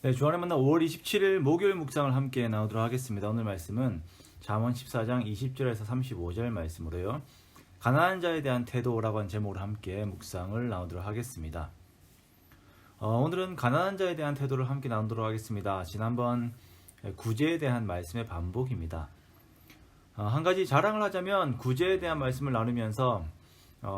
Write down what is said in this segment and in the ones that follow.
네, 주안의 만남 5월 27일 목요일 묵상을 함께 나누도록 하겠습니다. 오늘 말씀은 잠언 14장 20절에서 35절 말씀으로요. 가난한 자에 대한 태도라고 하는 제목으로 함께 묵상을 나누도록 하겠습니다. 오늘은 가난한 자에 대한 태도를 함께 나누도록 하겠습니다. 지난번 구제에 대한 말씀의 반복입니다. 한 가지 자랑을 하자면 구제에 대한 말씀을 나누면서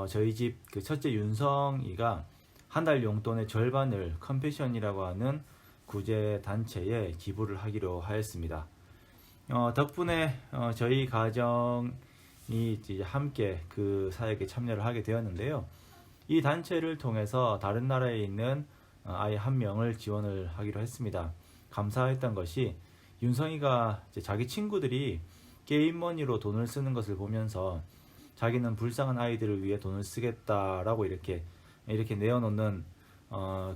저희 집 그 첫째 윤성이가 한 달 용돈의 절반을 컴패션이라고 하는 구제 단체에 기부를 하기로 하였습니다. 덕분에 저희 가정이 이제 함께 그 사역에 참여를 하게 되었는데요. 이 단체를 통해서 다른 나라에 있는 아이 한 명을 지원을 하기로 했습니다. 감사했던 것이 윤성이가 이제 자기 친구들이 게임머니로 돈을 쓰는 것을 보면서 자기는 불쌍한 아이들을 위해 돈을 쓰겠다라고 이렇게 내어놓는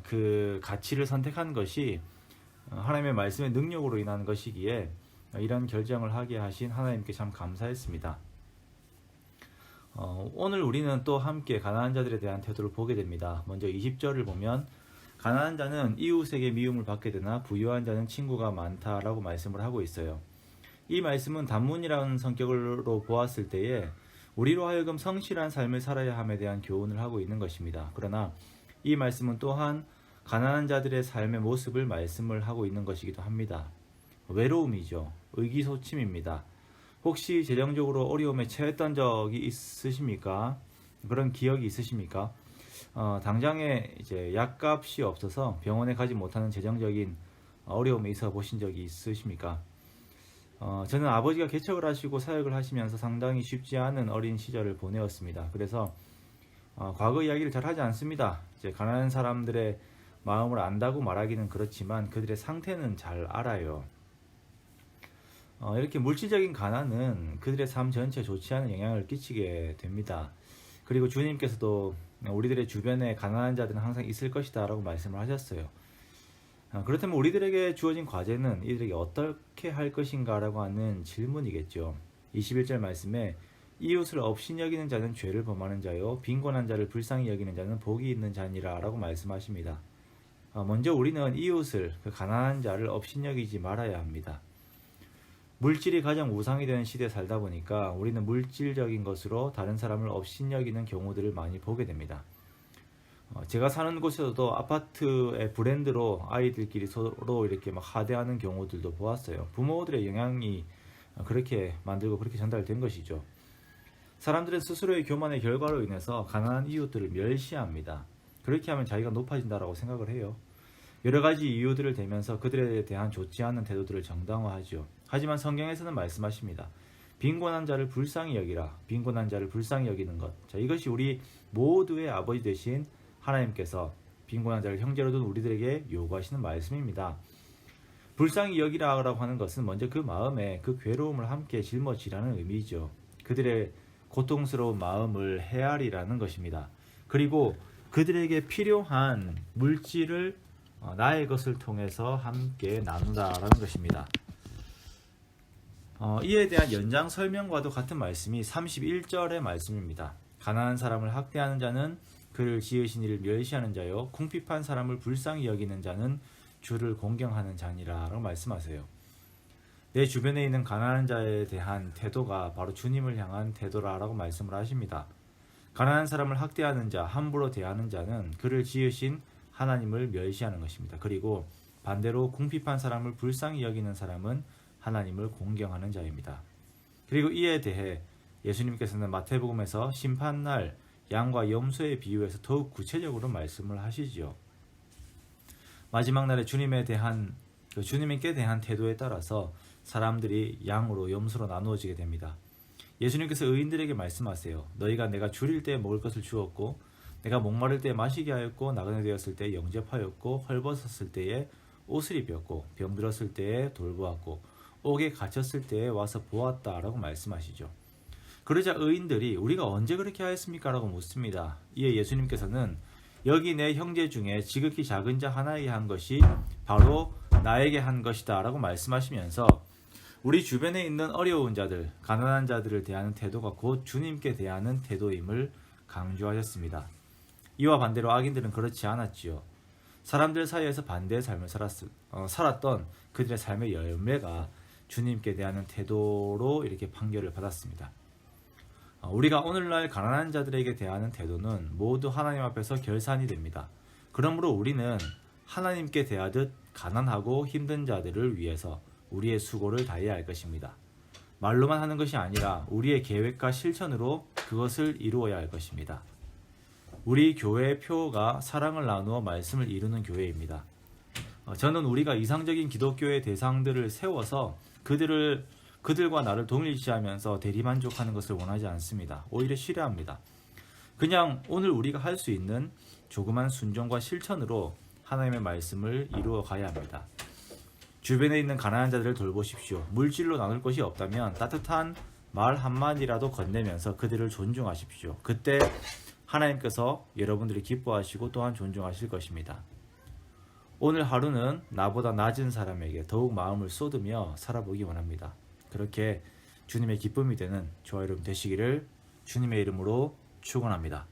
그 가치를 선택한 것이 하나님의 말씀의 능력으로 인한 것이기에 이런 결정을 하게 하신 하나님께 참 감사했습니다. 오늘 우리는 또 함께 가난한 자들에 대한 태도를 보게 됩니다. 먼저 20절을 보면 가난한 자는 이웃에게 미움을 받게 되나 부유한 자는 친구가 많다라고 말씀을 하고 있어요. 이 말씀은 단문이라는 성격으로 보았을 때에 우리로 하여금 성실한 삶을 살아야 함에 대한 교훈을 하고 있는 것입니다. 그러나 이 말씀은 또한 가난한 자들의 삶의 모습을 말씀을 하고 있는 것이기도 합니다. 외로움이죠. 의기소침입니다. 혹시 재정적으로 어려움에 처했던 적이 있으십니까? 그런 기억이 있으십니까? 당장에 이제 약값이 없어서 병원에 가지 못하는 재정적인 어려움에 있어 보신 적이 있으십니까? 저는 아버지가 개척을 하시고 사역을 하시면서 상당히 쉽지 않은 어린 시절을 보내었습니다. 그래서 과거 이야기를 잘 하지 않습니다. 이제 가난한 사람들의 마음을 안다고 말하기는 그렇지만 그들의 상태는 잘 알아요. 이렇게 물질적인 가난은 그들의 삶 전체에 좋지 않은 영향을 끼치게 됩니다. 그리고 주님께서도 우리들의 주변에 가난한 자들은 항상 있을 것이다 라고 말씀을 하셨어요. 그렇다면 우리들에게 주어진 과제는 이들에게 어떻게 할 것인가 라고 하는 질문이겠죠. 21절 말씀에 이웃을 업신 여기는 자는 죄를 범하는 자요 빈곤한 자를 불쌍히 여기는 자는 복이 있는 자니라 라고 말씀하십니다. 먼저 우리는 이웃을 그 가난한 자를 업신 여기지 말아야 합니다. 물질이 가장 우상이 되는 시대에 살다 보니까 우리는 물질적인 것으로 다른 사람을 업신 여기는 경우들을 많이 보게 됩니다. 제가 사는 곳에서도 아파트의 브랜드로 아이들끼리 서로 이렇게 막 하대하는 경우들도 보았어요. 부모들의 영향이 그렇게 만들고 그렇게 전달된 것이죠. 사람들은 스스로의 교만의 결과로 인해서 가난한 이웃들을 멸시합니다. 그렇게 하면 자기가 높아진다라고 생각을 해요. 여러 가지 이유들을 대면서 그들에 대한 좋지 않은 태도들을 정당화하죠. 하지만 성경에서는 말씀하십니다. 빈곤한 자를 불쌍히 여기라. 빈곤한 자를 불쌍히 여기는 것. 자, 이것이 우리 모두의 아버지 되신 하나님께서 빈곤한 자를 형제로 둔 우리들에게 요구하시는 말씀입니다. 불쌍히 여기라고 하는 것은 먼저 그 마음에 그 괴로움을 함께 짊어지라는 의미죠. 그들의 고통스러운 마음을 헤아리라는 것입니다. 그리고 그들에게 필요한 물질을 나의 것을 통해서 함께 나누다라는 것입니다. 이에 대한 연장 설명과도 같은 말씀이 31절의 말씀입니다. 가난한 사람을 학대하는 자는 그를 지으신 이를 멸시하는 자요 궁핍한 사람을 불쌍히 여기는 자는 주를 공경하는 자니라 라고 말씀하세요. 내 주변에 있는 가난한 자에 대한 태도가 바로 주님을 향한 태도라고 말씀을 하십니다. 가난한 사람을 학대하는 자, 함부로 대하는 자는 그를 지으신 하나님을 멸시하는 것입니다. 그리고 반대로 궁핍한 사람을 불쌍히 여기는 사람은 하나님을 공경하는 자입니다. 그리고 이에 대해 예수님께서는 마태복음에서 심판날 양과 염소에 비유해서 더욱 구체적으로 말씀을 하시지요. 마지막 날에 주님께 대한 태도에 따라서 사람들이 양으로 염소로 나누어지게 됩니다. 예수님께서 의인들에게 말씀하세요. 너희가 내가 줄일 때 먹을 것을 주었고 내가 목마를 때 마시게 하였고 나그네 되었을 때 영접하였고 헐벗었을 때에 옷을 입혔고 병들었을 때에 돌보았고 옥에 갇혔을 때에 와서 보았다라고 말씀하시죠. 그러자 의인들이 우리가 언제 그렇게 하였습니까? 라고 묻습니다. 이에 예수님께서는 여기 내 형제 중에 지극히 작은 자 하나에게 한 것이 바로 나에게 한 것이다 라고 말씀하시면서 우리 주변에 있는 어려운 자들, 가난한 자들을 대하는 태도가 곧 주님께 대하는 태도임을 강조하셨습니다. 이와 반대로 악인들은 그렇지 않았지요. 사람들 사이에서 반대의 삶을 살았던 그들의 삶의 열매가 주님께 대한 태도로 이렇게 판결을 받았습니다. 우리가 오늘날 가난한 자들에게 대하는 태도는 모두 하나님 앞에서 결산이 됩니다. 그러므로 우리는 하나님께 대하듯 가난하고 힘든 자들을 위해서 우리의 수고를 다해야 할 것입니다. 말로만 하는 것이 아니라 우리의 계획과 실천으로 그것을 이루어야 할 것입니다. 우리 교회의 표가 사랑을 나누어 말씀을 이루는 교회입니다. 저는 우리가 이상적인 기독교의 대상들을 세워서 그들과 나를 동일시하면서 대리만족하는 것을 원하지 않습니다. 오히려 싫어합니다. 그냥 오늘 우리가 할 수 있는 조그만 순종과 실천으로 하나님의 말씀을 이루어 가야 합니다. 주변에 있는 가난한 자들을 돌보십시오. 물질로 나눌 것이 없다면 따뜻한 말 한마디라도 건네면서 그들을 존중하십시오. 그때 하나님께서 여러분들이 기뻐하시고 또한 존중하실 것입니다. 오늘 하루는 나보다 낮은 사람에게 더욱 마음을 쏟으며 살아보기 원합니다. 그렇게 주님의 기쁨이 되는 저와 여러분 되시기를 주님의 이름으로 축원합니다.